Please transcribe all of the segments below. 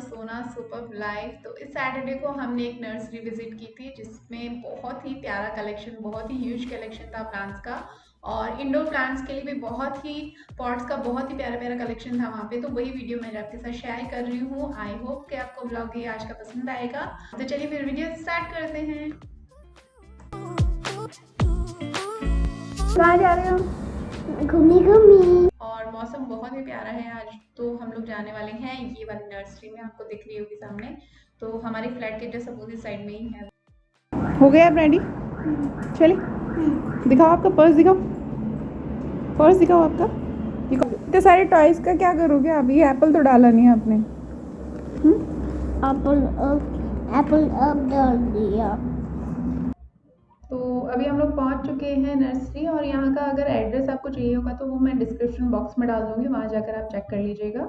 सोना super life. तो इस सैटरडे को हमने एक नर्सरी विजिट की थी जिसमें बहुत ही प्यारा कलेक्शन, बहुत ही ह्यूज कलेक्शन था प्लांट्स का, और इंडोर प्लांट्स के लिए भी बहुत ही पॉट्स का बहुत ही प्यारा प्यारा कलेक्शन था वहाँ पे। तो वही वीडियो मैं आपके साथ शेयर कर रही हूँ। आई होप कि आपको ब्लॉग ये आज का पसंद आएगा। तो चलिए फिर वीडियो स्टार्ट करते हैं। कहाँ जा रहे हो? घूमी घूमी। और मौसम बहुत ही प्यारा है आज। तो हम लोग जाने वाले हैं ये वाली नर्सरी में, आपको दिख रही होगी सामने। तो हमारे फ्लैट के जस्ट अपोजिट साइड में ही है। हो गया आप रेडी? चलिए दिखाओ आपका पर्स, दिखाओ पर्स, दिखाओ आपका, दिखाओ। इतने सारे टॉयज का क्या करोगे? अभी एप्पल तो डाला नहीं है आपने। एप्पल अब डाल दिया। तो अभी हम लोग पहुंच चुके हैं नर्सरी, और यहाँ का अगर एड्रेस आपको चाहिए होगा तो वो मैं डिस्क्रिप्शन बॉक्स में डाल दूंगी, वहाँ जाकर आप चेक कर लीजिएगा।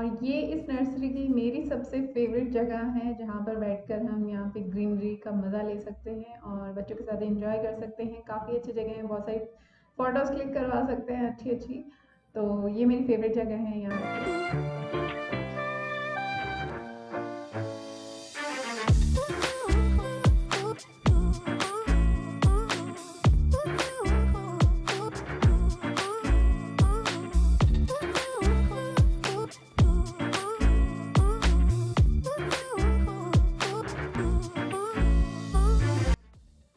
और ये इस नर्सरी की मेरी सबसे फेवरेट जगह है, जहाँ पर बैठकर हम यहाँ पे ग्रीनरी का मज़ा ले सकते हैं और बच्चों के साथ एंजॉय कर सकते हैं। काफ़ी अच्छी जगह है, बहुत सारी फ़ोटोज़ क्लिक करवा सकते हैं अच्छी-अच्छी। तो ये मेरी फेवरेट जगह है यहाँ पे।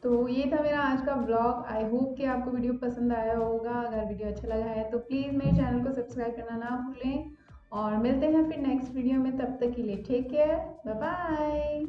तो ये था मेरा आज का व्लॉग। आई होप कि आपको वीडियो पसंद आया होगा। अगर वीडियो अच्छा लगा है तो प्लीज़ मेरे चैनल को सब्सक्राइब करना ना भूलें और मिलते हैं फिर नेक्स्ट वीडियो में। तब तक के लिए टेक केयर, बाय बाय।